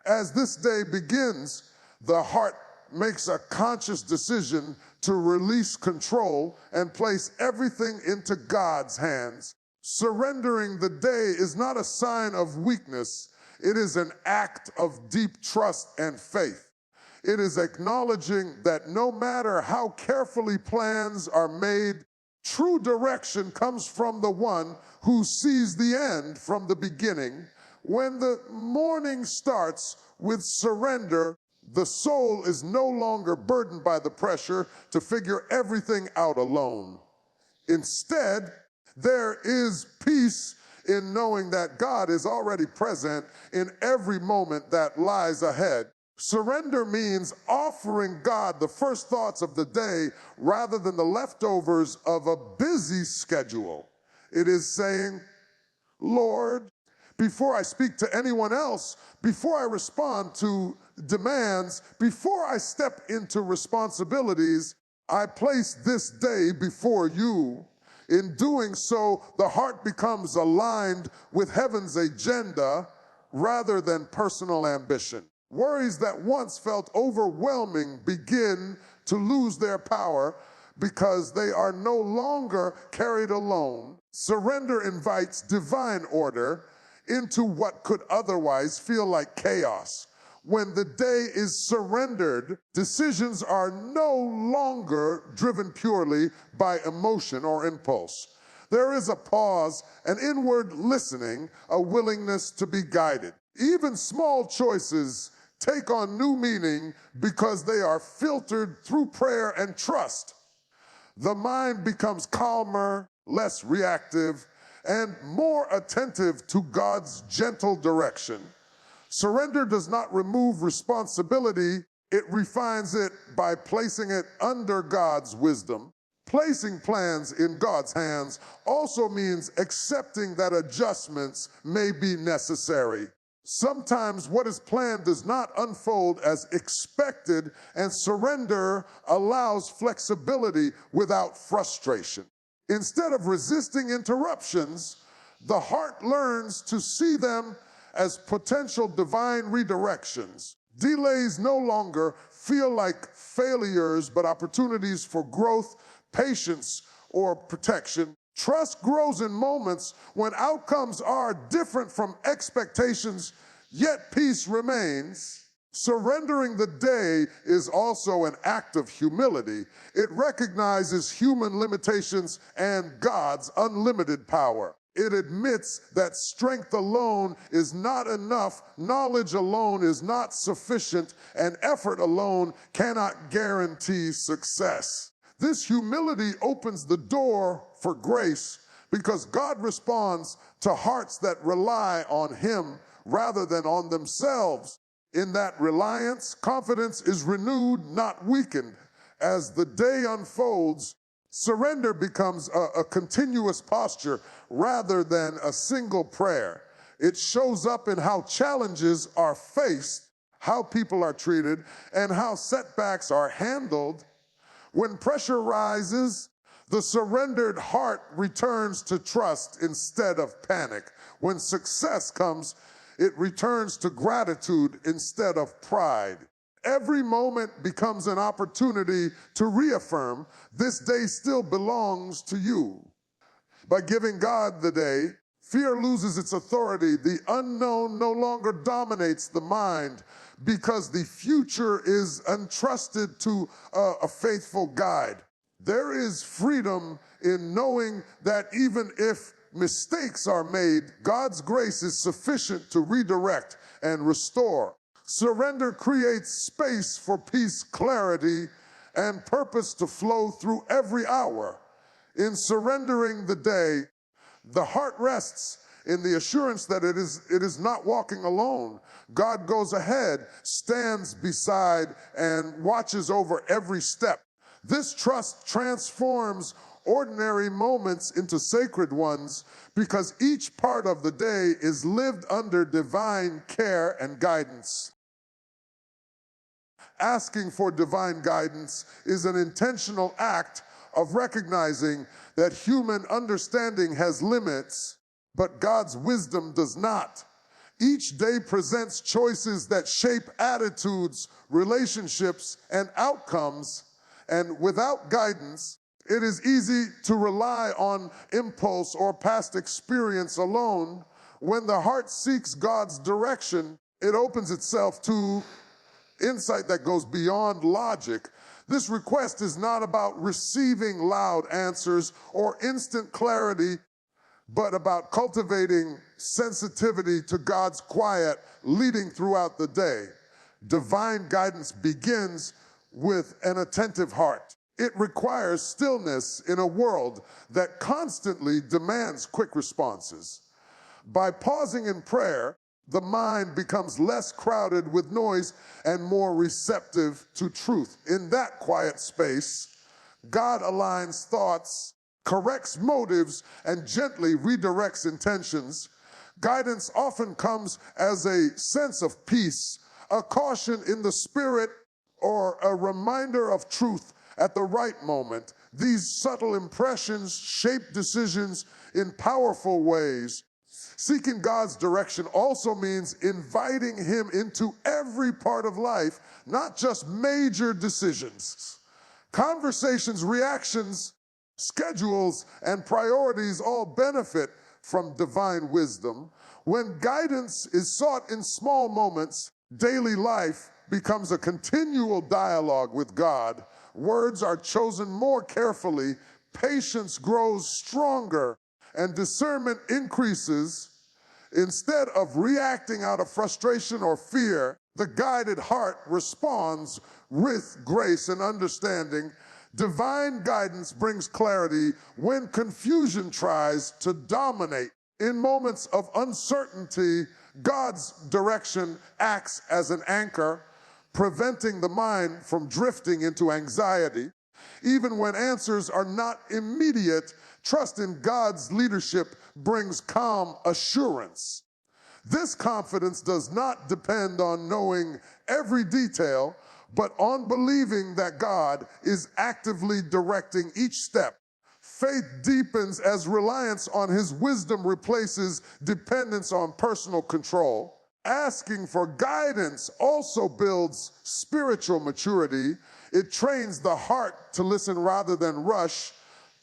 As this day begins, the heart makes a conscious decision to release control and place everything into God's hands. Surrendering the day is not a sign of weakness. It is an act of deep trust and faith. It is acknowledging that no matter how carefully plans are made, true direction comes from the one who sees the end from the beginning. When the morning starts with surrender, the soul is no longer burdened by the pressure to figure everything out alone. Instead, there is peace in knowing that God is already present in every moment that lies ahead. Surrender means offering God the first thoughts of the day rather than the leftovers of a busy schedule. It is saying, Lord, before I speak to anyone else, before I respond to demands, before I step into responsibilities, I place this day before you. In doing so, the heart becomes aligned with heaven's agenda rather than personal ambition. Worries that once felt overwhelming begin to lose their power because they are no longer carried alone. Surrender invites divine order into what could otherwise feel like chaos. When the day is surrendered, decisions are no longer driven purely by emotion or impulse. There is a pause, an inward listening, a willingness to be guided. Even small choices take on new meaning because they are filtered through prayer and trust. The mind becomes calmer, less reactive, and more attentive to God's gentle direction. Surrender does not remove responsibility, it refines it by placing it under God's wisdom. Placing plans in God's hands also means accepting that adjustments may be necessary. Sometimes what is planned does not unfold as expected, and surrender allows flexibility without frustration. Instead of resisting interruptions, the heart learns to see them as potential divine redirections. Delays no longer feel like failures, but opportunities for growth, patience, or protection. Trust grows in moments when outcomes are different from expectations, yet peace remains. Surrendering the day is also an act of humility. It recognizes human limitations and God's unlimited power. It admits that strength alone is not enough, knowledge alone is not sufficient, and effort alone cannot guarantee success. This humility opens the door for grace because God responds to hearts that rely on Him rather than on themselves. In that reliance, confidence is renewed, not weakened. As the day unfolds, surrender becomes a continuous posture rather than a single prayer. It shows up in how challenges are faced, how people are treated, and how setbacks are handled. When pressure rises, the surrendered heart returns to trust instead of panic. When success comes, it returns to gratitude instead of pride. Every moment becomes an opportunity to reaffirm this day still belongs to you. By giving God the day, fear loses its authority. The unknown no longer dominates the mind because the future is entrusted to a faithful guide. There is freedom in knowing that even if mistakes are made, God's grace is sufficient to redirect and restore. Surrender creates space for peace, clarity, and purpose to flow through every hour. In surrendering the day, the heart rests in the assurance that it is not walking alone. God goes ahead, stands beside, and watches over every step. This trust transforms ordinary moments into sacred ones because each part of the day is lived under divine care and guidance. Asking for divine guidance is an intentional act of recognizing that human understanding has limits, but God's wisdom does not. Each day presents choices that shape attitudes, relationships, and outcomes, and without guidance, it is easy to rely on impulse or past experience alone. When the heart seeks God's direction, it opens itself to insight that goes beyond logic. This request is not about receiving loud answers or instant clarity, but about cultivating sensitivity to God's quiet leading throughout the day. Divine guidance begins with an attentive heart. It requires stillness in a world that constantly demands quick responses. By pausing in prayer, the mind becomes less crowded with noise and more receptive to truth. In that quiet space, God aligns thoughts, corrects motives, and gently redirects intentions. Guidance often comes as a sense of peace, a caution in the spirit, or a reminder of truth at the right moment. These subtle impressions shape decisions in powerful ways. Seeking God's direction also means inviting Him into every part of life, not just major decisions. Conversations, reactions, schedules, and priorities all benefit from divine wisdom. When guidance is sought in small moments, daily life becomes a continual dialogue with God. Words are chosen more carefully, patience grows stronger, and discernment increases. Instead of reacting out of frustration or fear, the guided heart responds with grace and understanding. Divine guidance brings clarity when confusion tries to dominate. In moments of uncertainty, God's direction acts as an anchor, preventing the mind from drifting into anxiety. Even when answers are not immediate, trust in God's leadership brings calm assurance. This confidence does not depend on knowing every detail, but on believing that God is actively directing each step. Faith deepens as reliance on His wisdom replaces dependence on personal control. Asking for guidance also builds spiritual maturity. It trains the heart to listen rather than rush,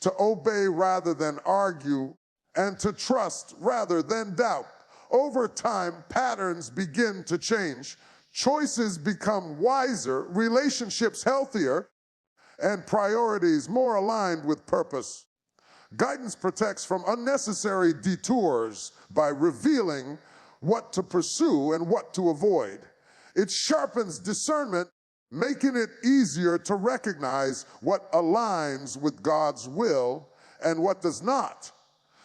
to obey rather than argue, and to trust rather than doubt. Over time, patterns begin to change. Choices become wiser, relationships healthier, and priorities more aligned with purpose. Guidance protects from unnecessary detours by revealing what to pursue and what to avoid. It sharpens discernment, making it easier to recognize what aligns with God's will and what does not.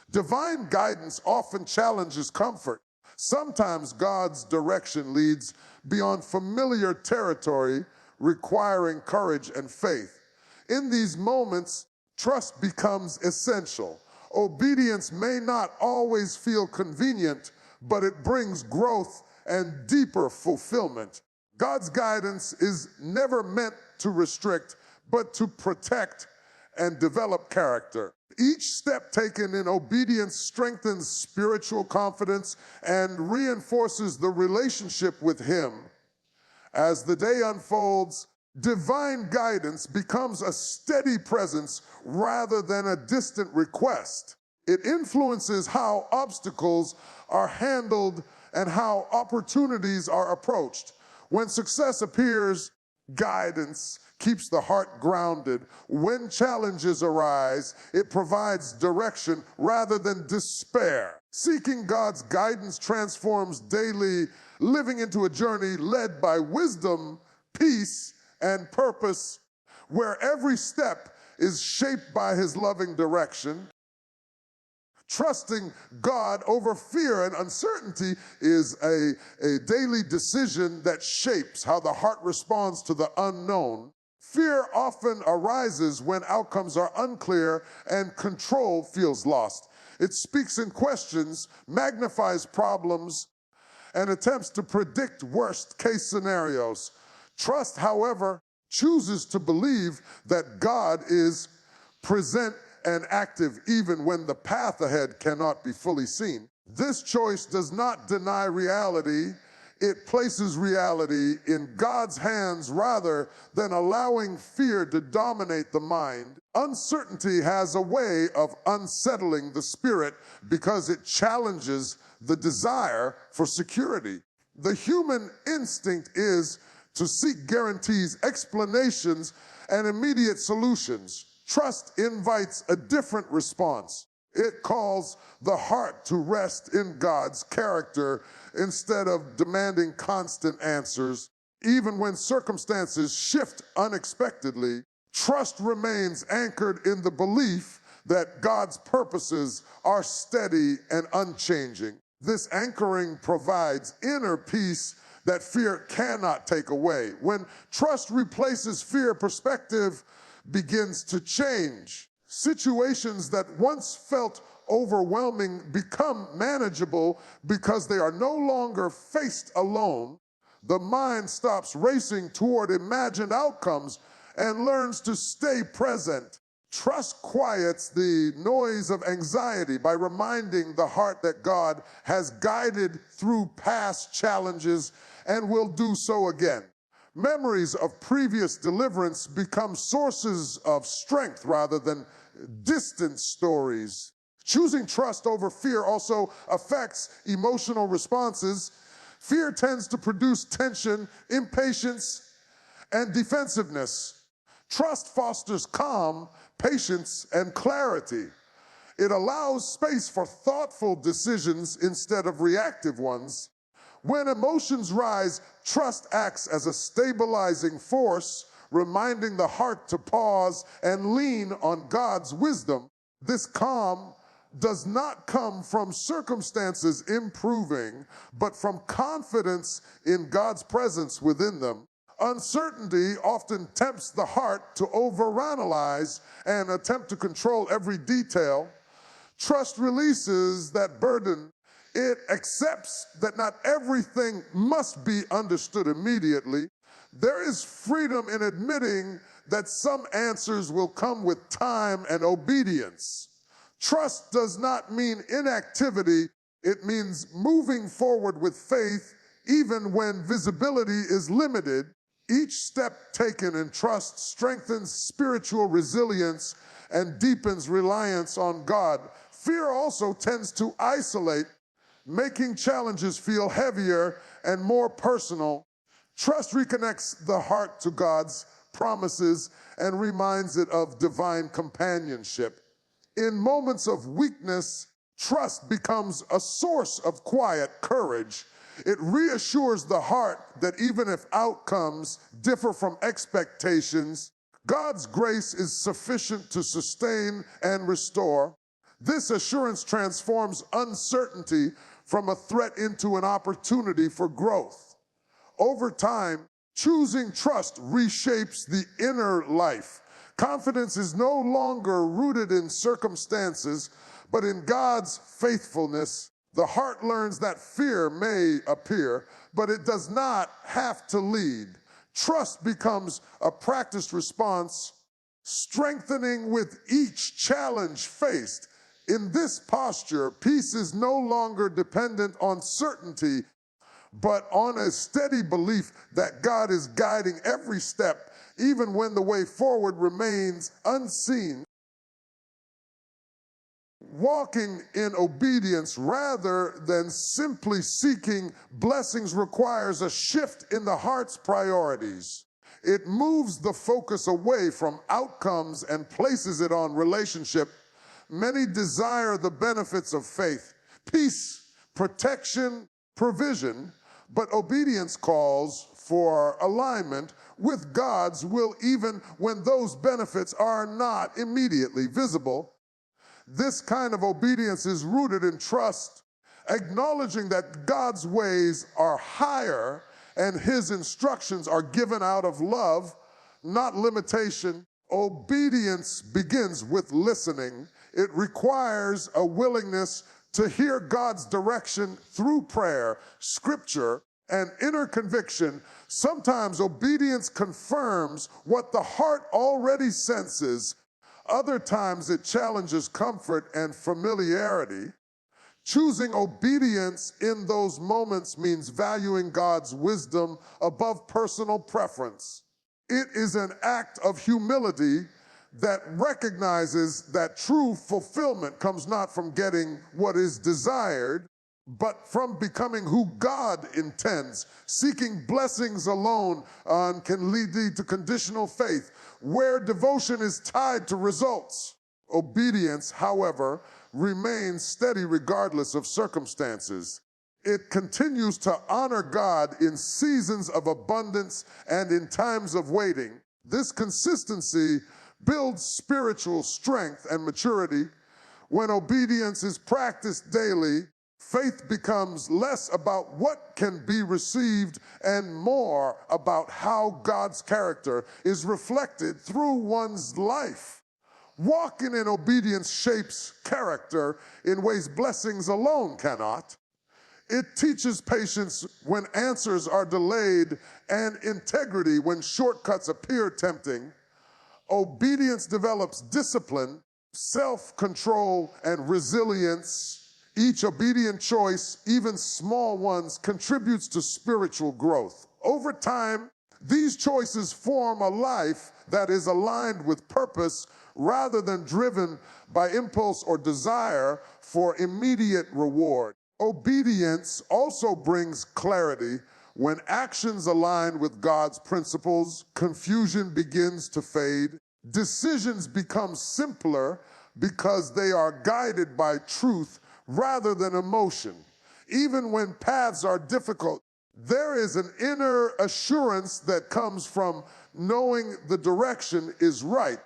Divine guidance often challenges comfort. Sometimes God's direction leads beyond familiar territory, requiring courage and faith. In these moments, trust becomes essential. Obedience may not always feel convenient, but it brings growth and deeper fulfillment. God's guidance is never meant to restrict, but to protect and develop character. Each step taken in obedience strengthens spiritual confidence and reinforces the relationship with Him. As the day unfolds, divine guidance becomes a steady presence rather than a distant request. It influences how obstacles are handled and how opportunities are approached. When success appears, guidance keeps the heart grounded. When challenges arise, it provides direction rather than despair. Seeking God's guidance transforms daily living into a journey led by wisdom, peace, and purpose, where every step is shaped by His loving direction. Trusting God over fear and uncertainty is a daily decision that shapes how the heart responds to the unknown. Fear often arises when outcomes are unclear and control feels lost. It speaks in questions, magnifies problems, and attempts to predict worst-case scenarios. Trust, however, chooses to believe that God is present and active even when the path ahead cannot be fully seen. This choice does not deny reality. It places reality in God's hands rather than allowing fear to dominate the mind. Uncertainty has a way of unsettling the spirit because it challenges the desire for security. The human instinct is to seek guarantees, explanations, and immediate solutions. Trust invites a different response. It calls the heart to rest in God's character instead of demanding constant answers. Even when circumstances shift unexpectedly, trust remains anchored in the belief that God's purposes are steady and unchanging. This anchoring provides inner peace that fear cannot take away. When trust replaces fear, perspective begins to change. Situations that once felt overwhelming become manageable because they are no longer faced alone. The mind stops racing toward imagined outcomes and learns to stay present. Trust quiets the noise of anxiety by reminding the heart that God has guided through past challenges and will do so again. Memories of previous deliverance become sources of strength rather than distant stories. Choosing trust over fear also affects emotional responses. Fear tends to produce tension, impatience, and defensiveness. Trust fosters calm, patience, and clarity. It allows space for thoughtful decisions instead of reactive ones. When emotions rise, trust acts as a stabilizing force, reminding the heart to pause and lean on God's wisdom. This calm does not come from circumstances improving, but from confidence in God's presence within them. Uncertainty often tempts the heart to overanalyze and attempt to control every detail. Trust releases that burden. It accepts that not everything must be understood immediately. There is freedom in admitting that some answers will come with time and obedience. Trust does not mean inactivity. It means moving forward with faith even when visibility is limited. Each step taken in trust strengthens spiritual resilience and deepens reliance on God. Fear also tends to isolate, making challenges feel heavier and more personal. Trust reconnects the heart to God's promises and reminds it of divine companionship. In moments of weakness, trust becomes a source of quiet courage. It reassures the heart that even if outcomes differ from expectations, God's grace is sufficient to sustain and restore. This assurance transforms uncertainty from a threat into an opportunity for growth. Over time, choosing trust reshapes the inner life. Confidence is no longer rooted in circumstances, but in God's faithfulness. The heart learns that fear may appear, but it does not have to lead. Trust becomes a practiced response, strengthening with each challenge faced. In this posture, peace is no longer dependent on certainty, but on a steady belief that God is guiding every step, even when the way forward remains unseen. Walking in obedience rather than simply seeking blessings requires a shift in the heart's priorities. It moves the focus away from outcomes and places it on relationship. Many desire the benefits of faith, peace, protection, provision, but obedience calls for alignment with God's will even when those benefits are not immediately visible. This kind of obedience is rooted in trust, acknowledging that God's ways are higher and His instructions are given out of love, not limitation. Obedience begins with listening. It requires a willingness to hear God's direction through prayer, scripture, and inner conviction. Sometimes obedience confirms what the heart already senses. Other times it challenges comfort and familiarity. Choosing obedience in those moments means valuing God's wisdom above personal preference. It is an act of humility that recognizes that true fulfillment comes not from getting what is desired, but from becoming who God intends. Seeking blessings alone can lead to conditional faith, where devotion is tied to results. Obedience, however, remains steady regardless of circumstances. It continues to honor God in seasons of abundance and in times of waiting. This consistency builds spiritual strength and maturity. When obedience is practiced daily, faith becomes less about what can be received and more about how God's character is reflected through one's life. Walking in obedience shapes character in ways blessings alone cannot. It teaches patience when answers are delayed and integrity when shortcuts appear tempting. Obedience develops discipline, self-control, and resilience. Each obedient choice, even small ones, contributes to spiritual growth. Over time, these choices form a life that is aligned with purpose rather than driven by impulse or desire for immediate reward. Obedience also brings clarity. When actions align with God's principles, confusion begins to fade. Decisions become simpler because they are guided by truth rather than emotion. Even when paths are difficult, there is an inner assurance that comes from knowing the direction is right.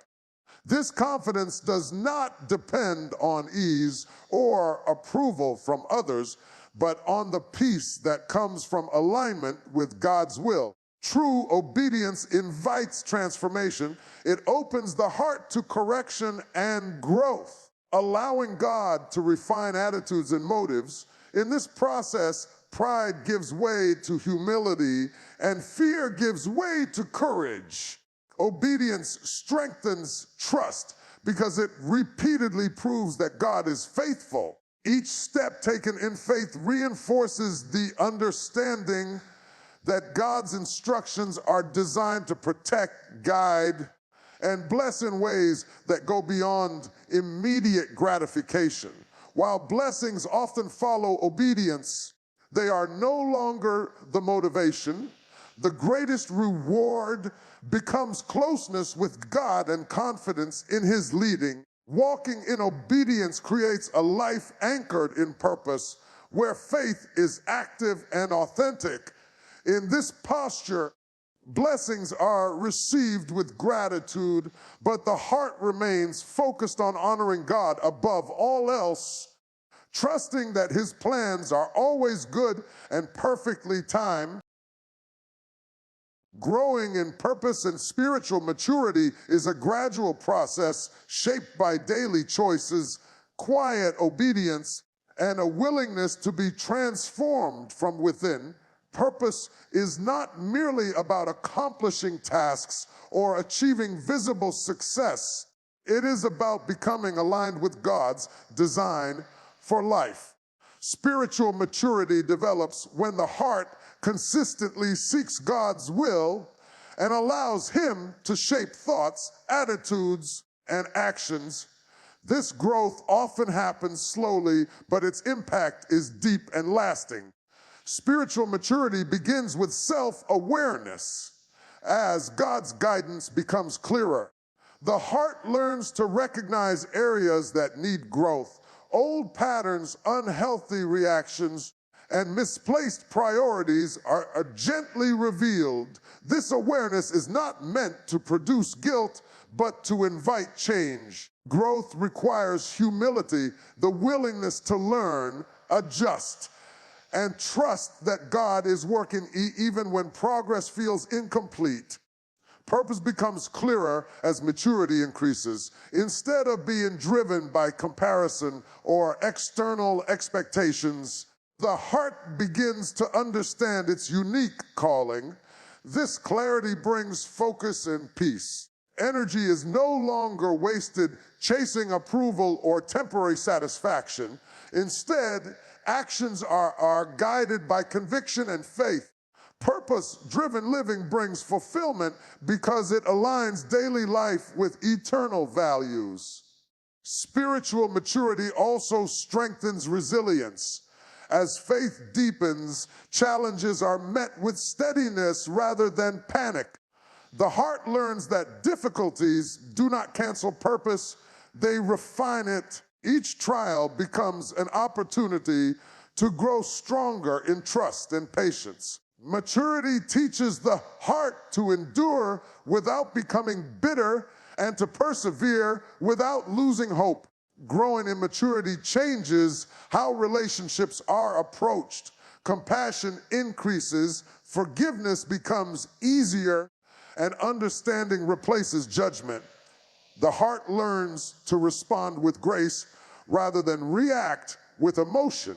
This confidence does not depend on ease or approval from others, but on the peace that comes from alignment with God's will. True obedience invites transformation. It opens the heart to correction and growth, allowing God to refine attitudes and motives. In this process, pride gives way to humility, and fear gives way to courage. Obedience strengthens trust because it repeatedly proves that God is faithful. Each step taken in faith reinforces the understanding that God's instructions are designed to protect, guide, and bless in ways that go beyond immediate gratification. While blessings often follow obedience, they are no longer the motivation. The greatest reward becomes closeness with God and confidence in His leading. Walking in obedience creates a life anchored in purpose, where faith is active and authentic. In this posture, blessings are received with gratitude, but the heart remains focused on honoring God above all else, trusting that His plans are always good and perfectly timed. Growing in purpose and spiritual maturity is a gradual process shaped by daily choices, quiet obedience, and a willingness to be transformed from within. Purpose is not merely about accomplishing tasks or achieving visible success. It is about becoming aligned with God's design for life. Spiritual maturity develops when the heart consistently seeks God's will and allows Him to shape thoughts, attitudes, and actions. This growth often happens slowly, but its impact is deep and lasting. Spiritual maturity begins with self-awareness. As God's guidance becomes clearer, the heart learns to recognize areas that need growth. Old patterns, unhealthy reactions, and misplaced priorities are gently revealed. This awareness is not meant to produce guilt, but to invite change. Growth requires humility, the willingness to learn, adjust, and trust that God is working even when progress feels incomplete. Purpose becomes clearer as maturity increases. Instead of being driven by comparison or external expectations, the heart begins to understand its unique calling. This clarity brings focus and peace. Energy is no longer wasted chasing approval or temporary satisfaction. Instead, actions are guided by conviction and faith. Purpose-driven living brings fulfillment because it aligns daily life with eternal values. Spiritual maturity also strengthens resilience. As faith deepens, challenges are met with steadiness rather than panic. The heart learns that difficulties do not cancel purpose, they refine it. Each trial becomes an opportunity to grow stronger in trust and patience. Maturity teaches the heart to endure without becoming bitter and to persevere without losing hope. Growing in maturity changes how relationships are approached. Compassion increases, forgiveness becomes easier, and understanding replaces judgment. The heart learns to respond with grace rather than react with emotion.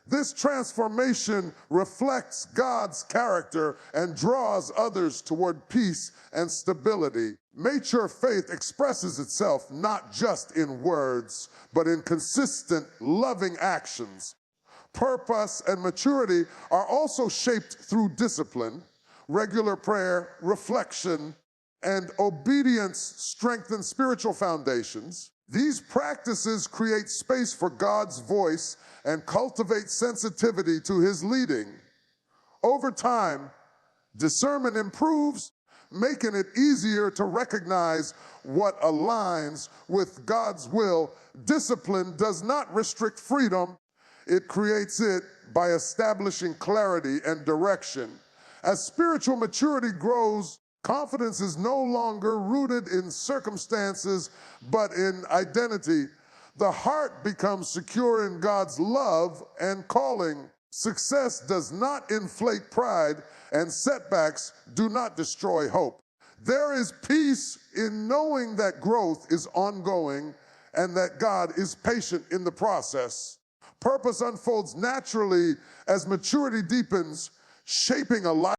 This transformation reflects God's character and draws others toward peace and stability. Mature faith expresses itself not just in words, but in consistent, loving actions. Purpose and maturity are also shaped through discipline. Regular prayer, reflection, and obedience strengthen spiritual foundations. These practices create space for God's voice and cultivate sensitivity to His leading. Over time, discernment improves, making it easier to recognize what aligns with God's will. Discipline does not restrict freedom, it creates it by establishing clarity and direction. As spiritual maturity grows, confidence is no longer rooted in circumstances, but in identity. The heart becomes secure in God's love and calling. Success does not inflate pride, and setbacks do not destroy hope. There is peace in knowing that growth is ongoing and that God is patient in the process. Purpose unfolds naturally as maturity deepens, shaping a life